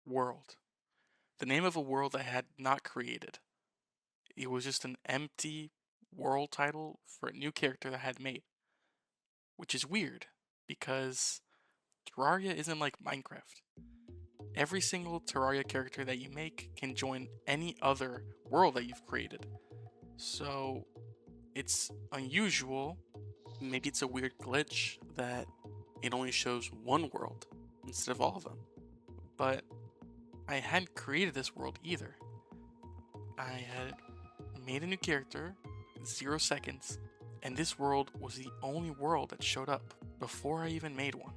world. The name of a world I had not created. It was just an empty world title for a new character that I had made. Which is weird, because Terraria isn't like Minecraft. Every single Terraria character that you make can join any other world that you've created. So it's unusual, maybe it's a weird glitch that it only shows one world instead of all of them. But I hadn't created this world either. I had made a new character, 0 seconds, and this world was the only world that showed up before I even made one.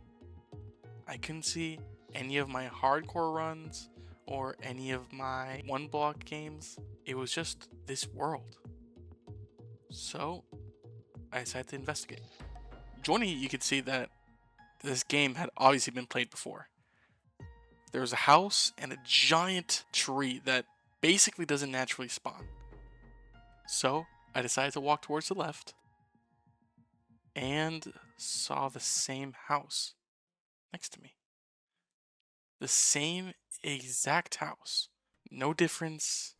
I couldn't see any of my hardcore runs or any of my one block games. It was just this world. So I decided to investigate. Joining it, you could see that this game had obviously been played before. There was a house and a giant tree that basically doesn't naturally spawn. So I decided to walk towards the left and saw the same house next to me. The same exact house. No difference.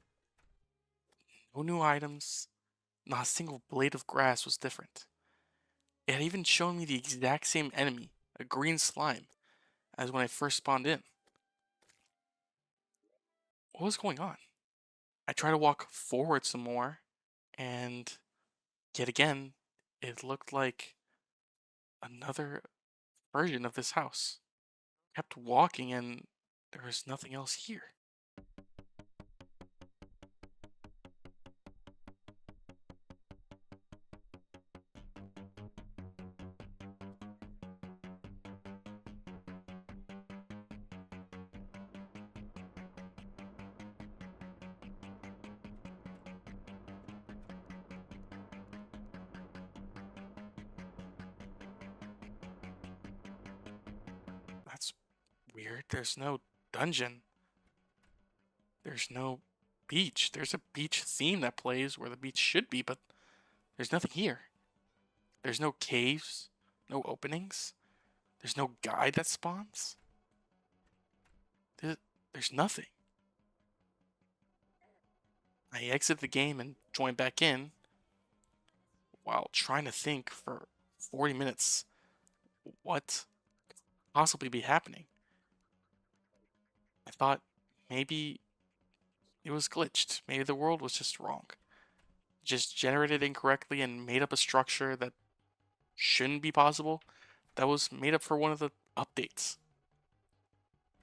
No new items. Not a single blade of grass was different. It had even shown me the exact same enemy, a green slime, as when I first spawned in. What was going on? I tried to walk forward some more, and yet again, it looked like another version of this house. I kept walking, and there was nothing else here. That's weird. There's no dungeon. There's no beach. There's a beach theme that plays where the beach should be, but there's nothing here. There's no caves, no openings. There's no guide that spawns. There's nothing. I exit the game and join back in while trying to think for 40 minutes what could possibly be happening. I thought maybe it was glitched. Maybe the world was just wrong. Just generated incorrectly and made up a structure that shouldn't be possible. That was made up for one of the updates.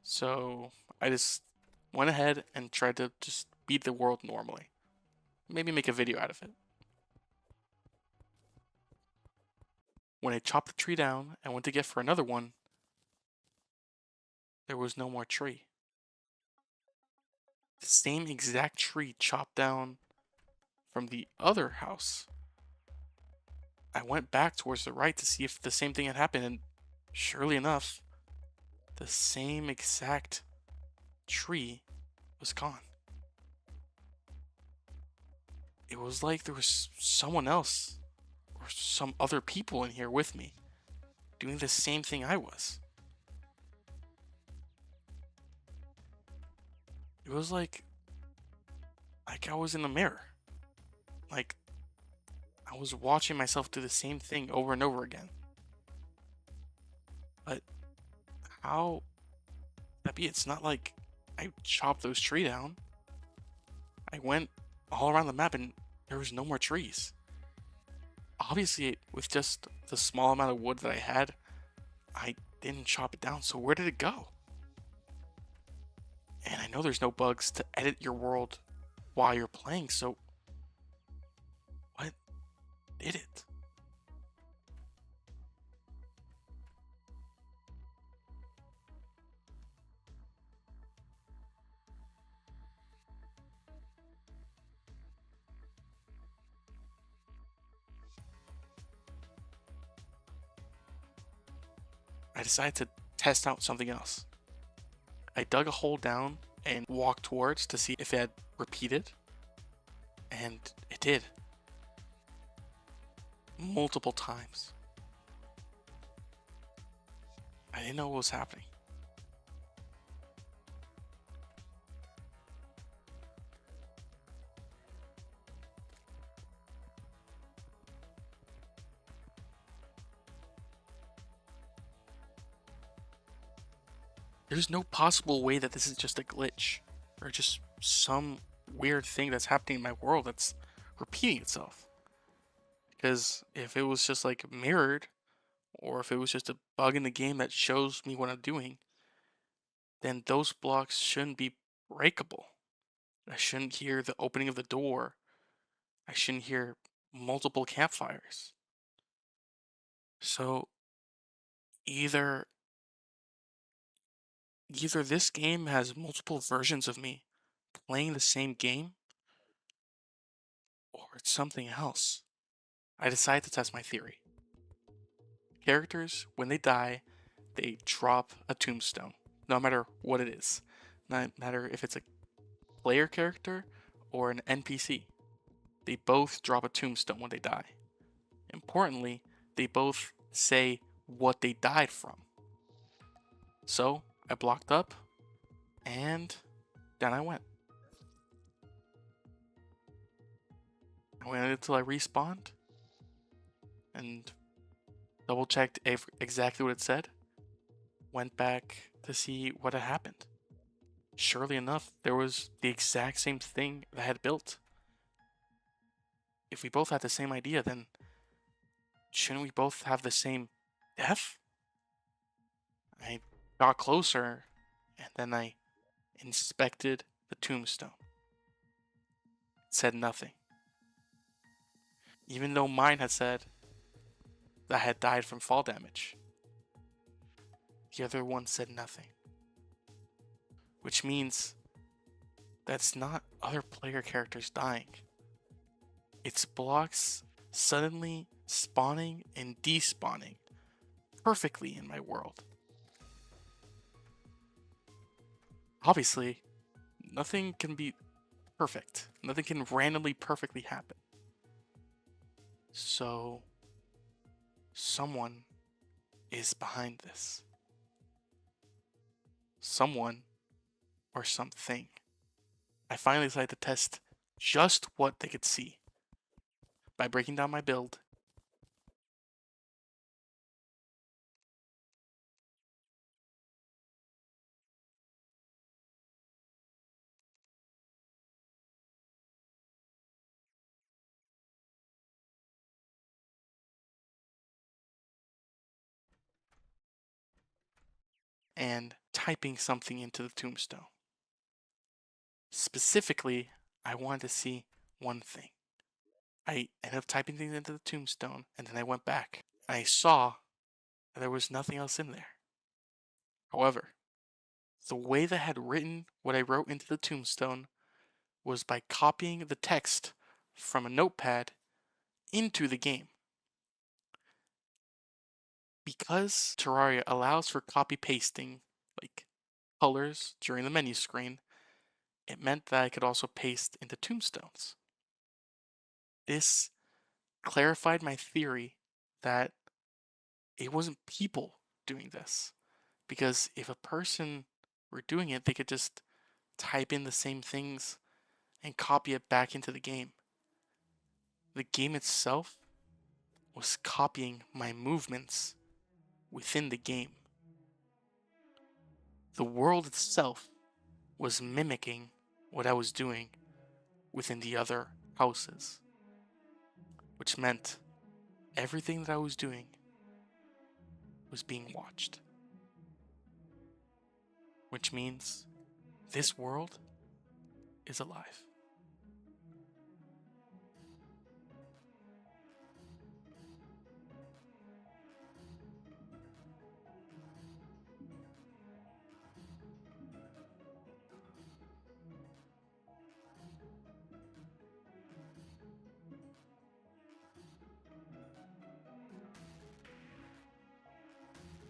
So I just went ahead and tried to just beat the world normally. Maybe make a video out of it. When I chopped the tree down and went to get for another one, there was no more tree. The same exact tree chopped down from the other house. I went back towards the right to see if the same thing had happened, and surely enough, the same exact tree was gone. It was like there was someone else or some other people in here with me doing the same thing I was. It was like I was in a mirror. Like I was watching myself do the same thing over and over again. But how that be? It's not like I chopped those trees down. I went all around the map and there was no more trees. Obviously, with just the small amount of wood that I had, I didn't chop it down, so where did it go? And I know there's no bugs to edit your world while you're playing, so what did it? I decided to test out something else. I dug a hole down and walked towards to see if it had repeated, and it did. Multiple times. I didn't know what was happening. There's no possible way that this is just a glitch or just some weird thing that's happening in my world that's repeating itself. Because if it was just like mirrored, or if it was just a bug in the game that shows me what I'm doing, then those blocks shouldn't be breakable. I shouldn't hear the opening of the door. I shouldn't hear multiple campfires. So either either this game has multiple versions of me playing the same game, or it's something else. I decided to test my theory. Characters, when they die, they drop a tombstone, no matter what it is. No matter if it's a player character or an NPC. They both drop a tombstone when they die. Importantly, they both say what they died from. So I blocked up, and down I went. I waited until I respawned and double checked exactly what it said. Went back to see what had happened. Surely enough, there was the exact same thing that I had built. If we both had the same idea, then shouldn't we both have the same death? I got closer, and then I inspected the tombstone. It said nothing. Even though mine had said that I had died from fall damage, the other one said nothing. Which means that's not other player characters dying. It's blocks suddenly spawning and despawning perfectly in my world. Obviously, nothing can be perfect. Nothing can randomly perfectly happen. So, someone is behind this. Someone or something. I finally decided to test just what they could see by breaking down my build and typing something into the tombstone. Specifically, I wanted to see one thing. I ended up typing things into the tombstone, and then I went back. I saw that there was nothing else in there. However, the way that I had written what I wrote into the tombstone was by copying the text from a notepad into the game. Because Terraria allows for copy pasting, like colors during the menu screen, it meant that I could also paste into tombstones. This clarified my theory that it wasn't people doing this. Because if a person were doing it, they could just type in the same things and copy it back into the game. The game itself was copying my movements within the game. The world itself was mimicking what I was doing within the other houses, which meant everything that I was doing was being watched. Which means this world is alive.